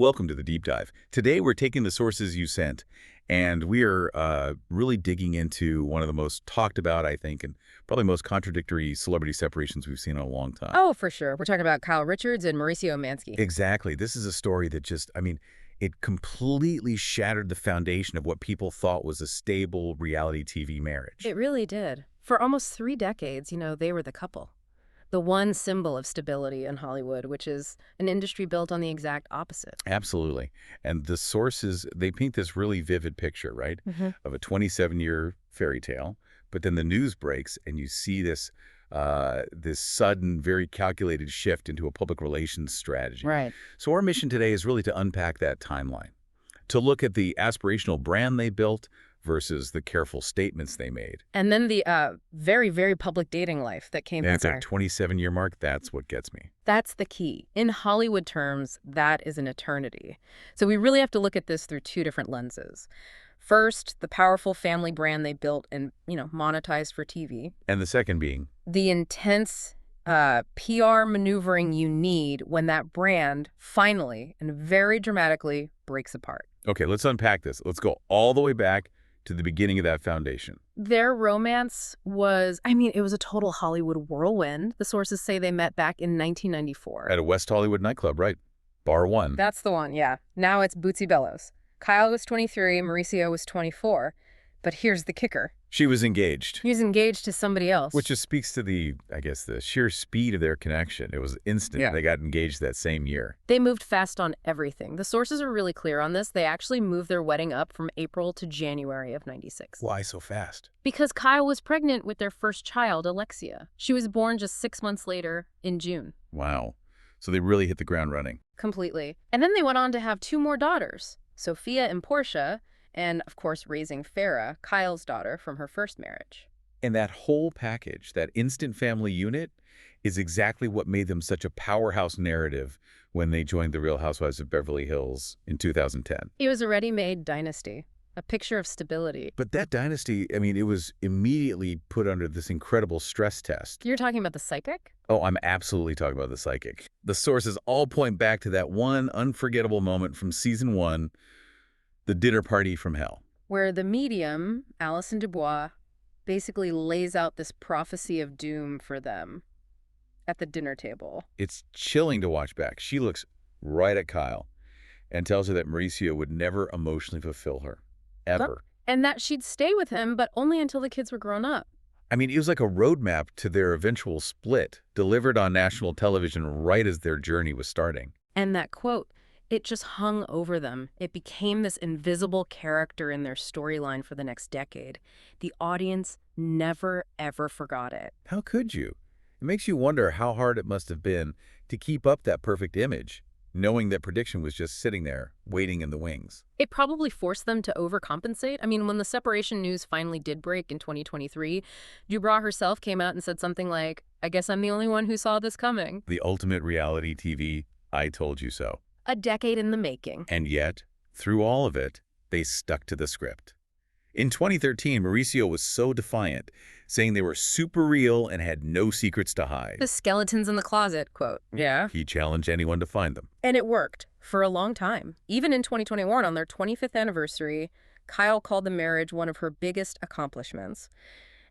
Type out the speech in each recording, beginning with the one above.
Welcome to the deep dive. Today we're taking the sources you sent, and we are really digging into one of the most talked about, I think, and probably most contradictory celebrity separations we've seen in a long time. Oh, for sure. We're talking about Kyle Richards and Mauricio Umansky. Exactly. This is a story that just, it completely shattered the foundation of what people thought was a stable reality TV marriage. It really did. For almost 3 decades, they were the couple. The one symbol of stability in Hollywood, which is an industry built on the exact opposite. Absolutely. And the sources, they paint this really vivid picture, right, of a 27-year fairy tale. But then the news breaks and you see this sudden, very calculated shift into a public relations strategy. Right. So our mission today is really to unpack that timeline, to look at the aspirational brand they built versus the careful statements they made. And then the very, very public dating life that came And in at there. that 27-year mark, that's what gets me. That's the key. In Hollywood terms, that is an eternity. So we really have to look at this through 2 different lenses. First, the powerful family brand they built and, monetized for TV. And the second being? The intense PR maneuvering you need when that brand finally and very dramatically breaks apart. Okay, let's unpack this. Let's go all the way back to the beginning of that foundation. Their romance was, it was a total Hollywood whirlwind. The sources say they met back in 1994. At a West Hollywood nightclub, right? Bar 1. That's the one, yeah. Now it's Bootsy Bellows. Kyle was 23, Mauricio was 24. But here's the kicker. She was engaged. He was engaged to somebody else. Which just speaks to the sheer speed of their connection. It was instant. Yeah. They got engaged that same year. They moved fast on everything. The sources are really clear on this. They actually moved their wedding up from April to January of 96. Why so fast? Because Kyle was pregnant with their first child, Alexia. She was born just 6 months later in June. Wow. So they really hit the ground running. Completely. And then they went on to have 2 more daughters, Sophia and Portia, and, of course, raising Farrah, Kyle's daughter from her first marriage. And that whole package, that instant family unit, is exactly what made them such a powerhouse narrative when they joined the Real Housewives of Beverly Hills in 2010. It was a ready-made dynasty, a picture of stability. But that dynasty, it was immediately put under this incredible stress test. You're talking about the psychic? Oh, I'm absolutely talking about the psychic. The sources all point back to that one unforgettable moment from season 1, the dinner party from hell, where the medium, Alison Dubois, basically lays out this prophecy of doom for them at the dinner table. It's chilling to watch back. She looks right at Kyle and tells her that Mauricio would never emotionally fulfill her, ever. And that she'd stay with him, but only until the kids were grown up. It was like a roadmap to their eventual split, delivered on national television right as their journey was starting. And that quote, it just hung over them. It became this invisible character in their storyline for the next decade. The audience never, ever forgot it. How could you? It makes you wonder how hard it must have been to keep up that perfect image, knowing that prediction was just sitting there, waiting in the wings. It probably forced them to overcompensate. When the separation news finally did break in 2023, Dubois herself came out and said something like, I guess I'm the only one who saw this coming. The ultimate reality TV, I told you so. A decade in the making. And yet, through all of it, they stuck to the script. In 2013, Mauricio was so defiant, saying they were super real and had no secrets to hide. The skeletons in the closet, quote. Yeah. He challenged anyone to find them. And it worked for a long time. Even in 2021, on their 25th anniversary, Kyle called the marriage one of her biggest accomplishments.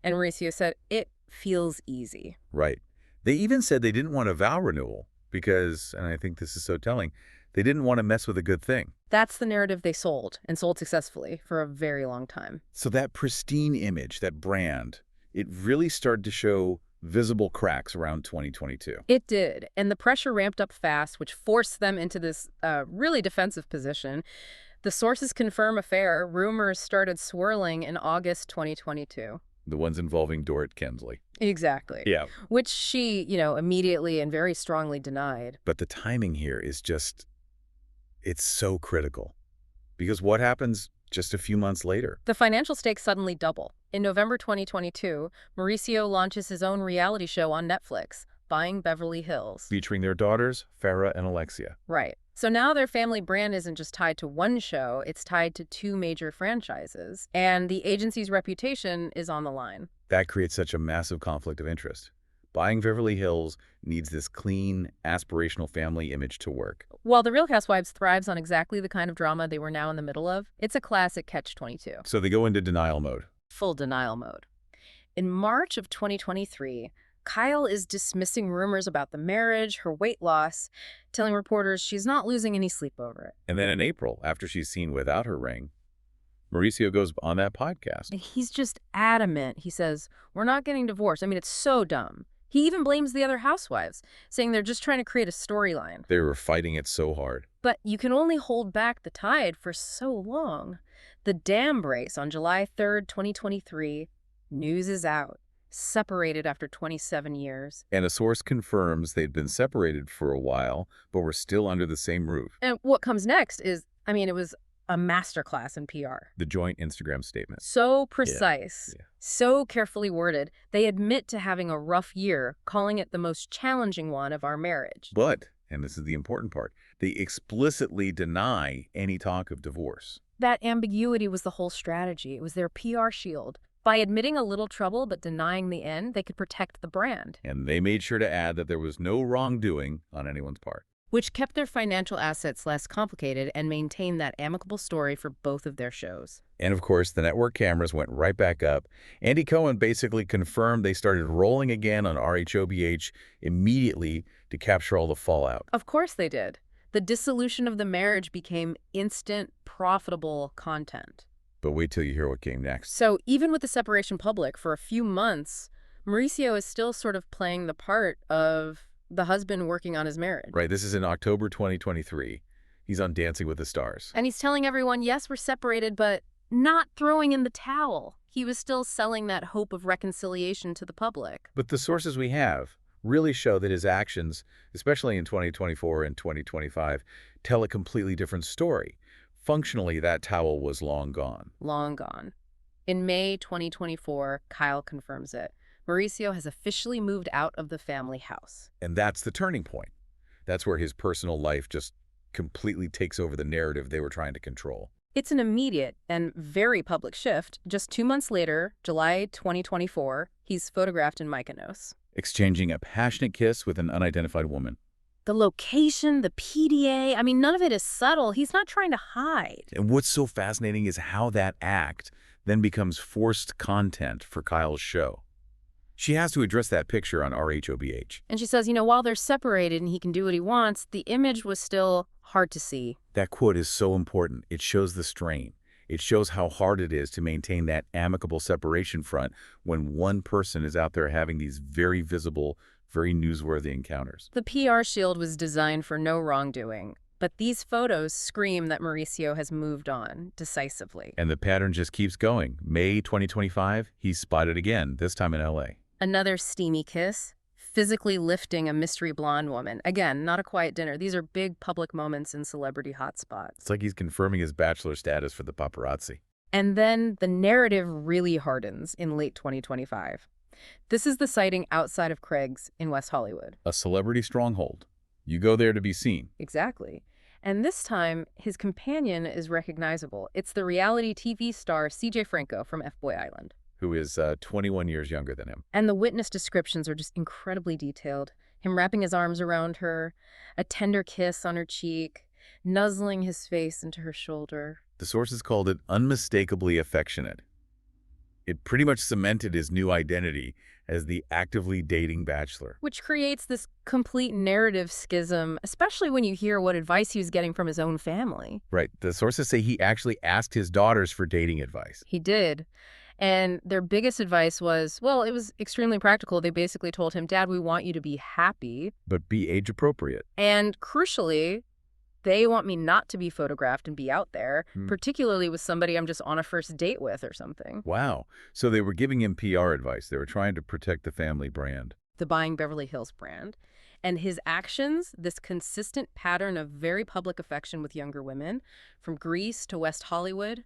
And Mauricio said, it feels easy. Right. They even said they didn't want a vow renewal because, and I think this is so telling, they didn't want to mess with a good thing. That's the narrative they sold, and sold successfully for a very long time. So that pristine image, that brand, it really started to show visible cracks around 2022. It did, and the pressure ramped up fast, which forced them into this really defensive position. The sources confirm affair. Rumors started swirling in August 2022. The ones involving Dorrit Kensley. Exactly. Yeah. Which she, immediately and very strongly denied. But the timing here is just... it's so critical. Because what happens just a few months later? The financial stakes suddenly double. In November 2022, Mauricio launches his own reality show on Netflix, Buying Beverly Hills. Featuring their daughters, Farrah and Alexia. Right. So now their family brand isn't just tied to one show, it's tied to 2 major franchises. And the agency's reputation is on the line. That creates such a massive conflict of interest. Buying Beverly Hills needs this clean, aspirational family image to work. While The Real Housewives thrives on exactly the kind of drama they were now in the middle of, it's a classic catch-22. So they go into denial mode. Full denial mode. In March of 2023, Kyle is dismissing rumors about the marriage, her weight loss, telling reporters she's not losing any sleep over it. And then in April, after she's seen without her ring, Mauricio goes on that podcast. And he's just adamant. He says, we're not getting divorced. I mean, it's so dumb. He even blames the other housewives, saying they're just trying to create a storyline. They were fighting it so hard. But you can only hold back the tide for so long. The dam breaks on July 3rd, 2023. News is out. Separated after 27 years. And a source confirms they'd been separated for a while, but were still under the same roof. And what comes next is, I mean, it was a masterclass in PR. The joint Instagram statement. So precise, so carefully worded. They admit to having a rough year, calling it the most challenging one of our marriage. But, and this is the important part, they explicitly deny any talk of divorce. That ambiguity was the whole strategy. It was their PR shield. By admitting a little trouble but denying the end, they could protect the brand. And they made sure to add that there was no wrongdoing on anyone's part. Which kept their financial assets less complicated and maintained that amicable story for both of their shows. And of course, the network cameras went right back up. Andy Cohen basically confirmed they started rolling again on RHOBH immediately to capture all the fallout. Of course they did. The dissolution of the marriage became instant, profitable content. But wait till you hear what came next. So even with the separation public for a few months, Mauricio is still sort of playing the part of the husband working on his marriage. Right, this is in October 2023. He's on Dancing with the Stars. And he's telling everyone, yes, we're separated, but not throwing in the towel. He was still selling that hope of reconciliation to the public. But the sources we have really show that his actions, especially in 2024 and 2025, tell a completely different story. Functionally, that towel was long gone. Long gone. In May 2024, Kyle confirms it. Mauricio has officially moved out of the family house. And that's the turning point. That's where his personal life just completely takes over the narrative they were trying to control. It's an immediate and very public shift. Just 2 months later, July 2024, he's photographed in Mykonos. Exchanging a passionate kiss with an unidentified woman. The location, the PDA, I mean, none of it is subtle. He's not trying to hide. And what's so fascinating is how that act then becomes forced content for Kyle's show. She has to address that picture on RHOBH. And she says, you know, while they're separated and he can do what he wants, the image was still hard to see. That quote is so important. It shows the strain. It shows how hard it is to maintain that amicable separation front when one person is out there having these very visible, very newsworthy encounters. The PR shield was designed for no wrongdoing, but these photos scream that Mauricio has moved on decisively. And the pattern just keeps going. May 2025, he's spotted again, this time in LA. Another steamy kiss, physically lifting a mystery blonde woman. Again, not a quiet dinner. These are big public moments in celebrity hotspots. It's like he's confirming his bachelor status for the paparazzi. And then the narrative really hardens in late 2025. This is the sighting outside of Craig's in West Hollywood. A celebrity stronghold. You go there to be seen. Exactly. And this time, his companion is recognizable. It's the reality TV star CJ Franco from FBoy Island. Who is 21 years younger than him. And the witness descriptions are just incredibly detailed. Him wrapping his arms around her, a tender kiss on her cheek, nuzzling his face into her shoulder. The sources called it unmistakably affectionate. It pretty much cemented his new identity as the actively dating bachelor. Which creates this complete narrative schism, especially when you hear what advice he was getting from his own family. Right. The sources say he actually asked his daughters for dating advice. He did. And their biggest advice was, well, it was extremely practical. They basically told him, Dad, we want you to be happy. But be age appropriate. And crucially, they want me not to be photographed and be out there, particularly with somebody I'm just on a first date with or something. Wow. So they were giving him PR advice. They were trying to protect the family brand. The Buying Beverly Hills brand. And his actions, this consistent pattern of very public affection with younger women, from Greece to West Hollywood,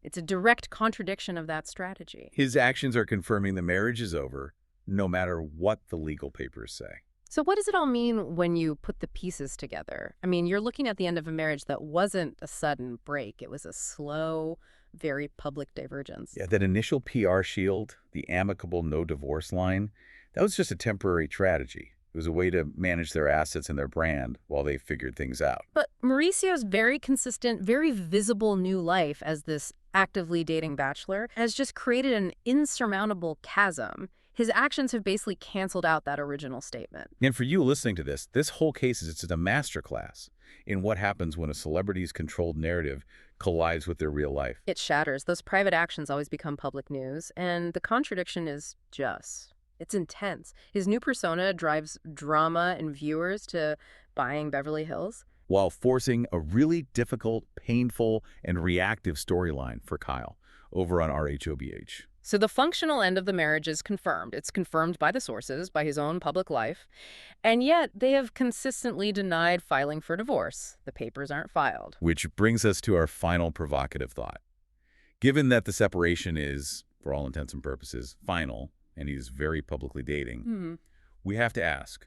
it's a direct contradiction of that strategy. His actions are confirming the marriage is over, no matter what the legal papers say. So what does it all mean when you put the pieces together? I mean, you're looking at the end of a marriage that wasn't a sudden break. It was a slow, very public divergence. Yeah, that initial PR shield, the amicable no divorce line, That was just a temporary tragedy. It was a way to manage their assets and their brand while they figured things out. But Mauricio's very consistent, very visible new life as this actively dating bachelor has just created an insurmountable chasm. His actions have basically canceled out that original statement. And for you listening to this whole case is it's a masterclass in what happens when a celebrity's controlled narrative collides with their real life. It shatters. Those private actions always become public news, and the contradiction is just. It's intense. His new persona drives drama and viewers to buying Beverly Hills. While forcing a really difficult, painful, and reactive storyline for Kyle over on RHOBH. So the functional end of the marriage is confirmed. It's confirmed by the sources, by his own public life. And yet they have consistently denied filing for divorce. The papers aren't filed. Which brings us to our final provocative thought. Given that the separation is, for all intents and purposes, final, and he's very publicly dating, we have to ask,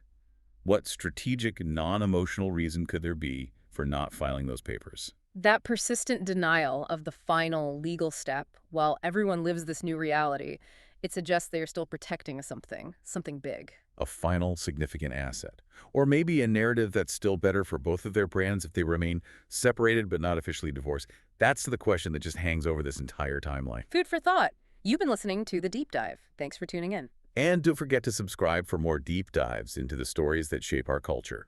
what strategic, non-emotional reason could there be for not filing those papers? That persistent denial of the final legal step while everyone lives this new reality, it suggests they are still protecting something big. A final significant asset. Or maybe a narrative that's still better for both of their brands if they remain separated but not officially divorced. That's the question that just hangs over this entire timeline. Food for thought. You've been listening to The Deep Dive. Thanks for tuning in. And don't forget to subscribe for more deep dives into the stories that shape our culture.